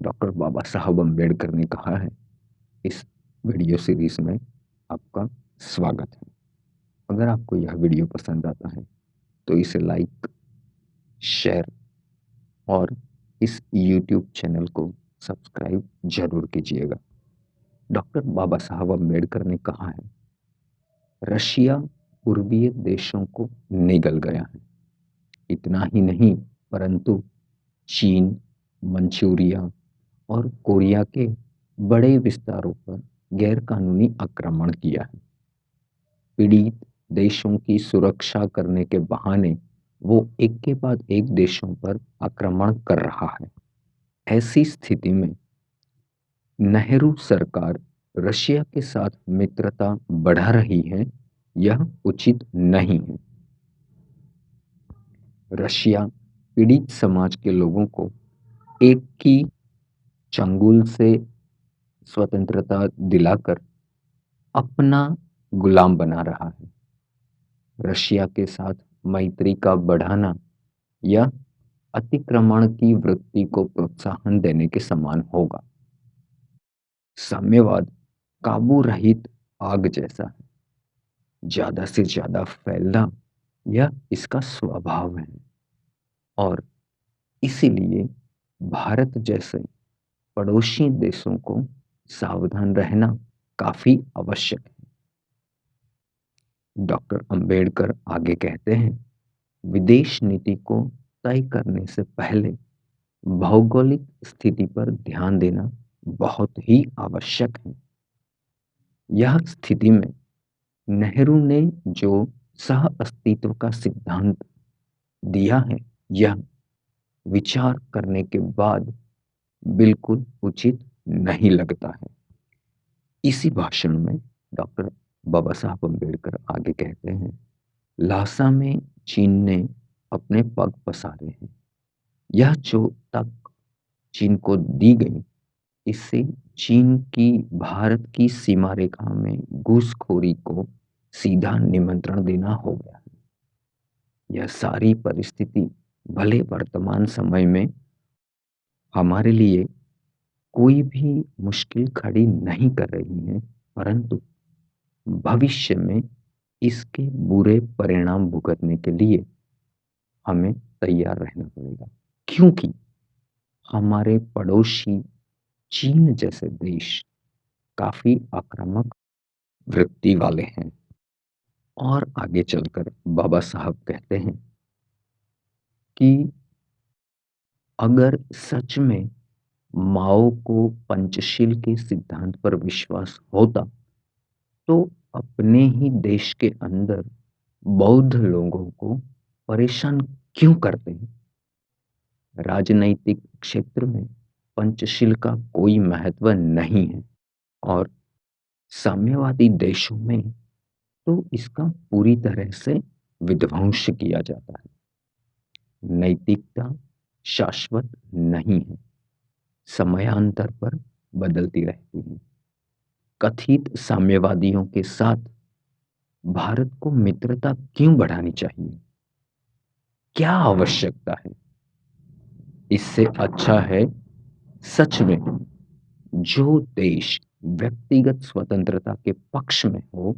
Doctor बाबा साहब अम्बेडकर ने कहा है। इस वीडियो सीरीज में आपका स्वागत है। अगर आपको यह वीडियो पसंद आता है तो इसे लाइक, शेयर और इस यूट्यूब चैनल को सब्सक्राइब जरूर कीजिएगा। डॉक्टर बाबा साहब अम्बेडकर ने कहा है, रशिया पूर्वीय देशों को निगल गया है। इतना ही नहीं, परंतु चीन, मंचूरिया और कोरिया के बड़े विस्तारों पर गैरकानूनी आक्रमण किया है। पीड़ित देशों की सुरक्षा करने के बहाने वो एक के बाद एक देशों पर आक्रमण कर रहा है। ऐसी स्थिति में नेहरू सरकार रशिया के साथ मित्रता बढ़ा रही है, यह उचित नहीं है। रशिया पीड़ित समाज के लोगों को एक ही चंगुल से स्वतंत्रता दिलाकर अपना गुलाम बना रहा है। रशिया के साथ मैत्री का बढ़ाना या अतिक्रमण की वृत्ति को प्रोत्साहन देने के समान होगा। साम्यवाद काबू रहित आग जैसा है, ज्यादा से ज्यादा फैलना यह इसका स्वभाव है और इसीलिए भारत जैसे पड़ोसी देशों को सावधान रहना काफी आवश्यक है। डॉक्टर अंबेडकर आगे कहते हैं, विदेश नीति को तय करने से पहले भौगोलिक स्थिति पर ध्यान देना बहुत ही आवश्यक है। यह स्थिति में नेहरू ने जो सह अस्तित्व का सिद्धांत दिया है, यह विचार करने के बाद बिल्कुल उचित नहीं लगता है। इसी भाषण में डॉक्टर बाबा साहब अम्बेडकर आगे कहते हैं, लासा में चीन ने अपने पग पसारे हैं। यह जो तक चीन को दी गई, इससे चीन की भारत की सीमा रेखा में घूसखोरी को सीधा निमंत्रण देना हो गया है। यह सारी परिस्थिति भले वर्तमान समय में हमारे लिए कोई भी मुश्किल खड़ी नहीं कर रही है, परंतु भविष्य में इसके बुरे परिणाम भुगतने के लिए हमें तैयार रहना पड़ेगा, क्योंकि हमारे पड़ोसी चीन जैसे देश काफी आक्रामक वृत्ति वाले हैं। और आगे चलकर बाबा साहब कहते हैं कि अगर सच में माओ को पंचशील के सिद्धांत पर विश्वास होता तो अपने ही देश के अंदर बौद्ध लोगों को परेशान क्यों करते हैं। राजनैतिक क्षेत्र में पंचशील का कोई महत्व नहीं है और साम्यवादी देशों में तो इसका पूरी तरह से विध्वंस किया जाता है। नैतिकता शाश्वत नहीं है, समयांतर पर बदलती रहती है। कथित साम्यवादियों के साथ भारत को मित्रता क्यों बढ़ानी चाहिए? क्या आवश्यकता है? इससे अच्छा है सच में जो देश व्यक्तिगत स्वतंत्रता के पक्ष में हो,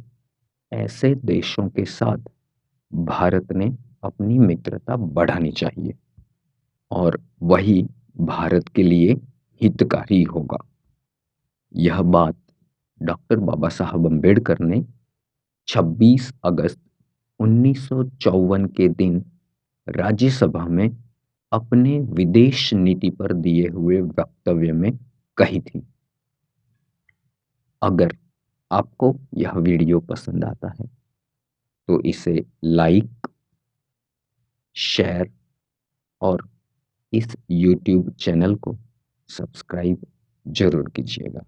ऐसे देशों के साथ भारत ने अपनी मित्रता बढ़ानी चाहिए और वही भारत के लिए हितकारी होगा। यह बात डॉक्टर बाबा साहब अम्बेडकर ने 26 अगस्त 1954 के दिन राज्यसभा में अपने विदेश नीति पर दिए हुए वक्तव्य में कही थी। अगर आपको यह वीडियो पसंद आता है तो इसे लाइक, शेयर और इस YouTube चैनल को सब्सक्राइब जरूर कीजिएगा।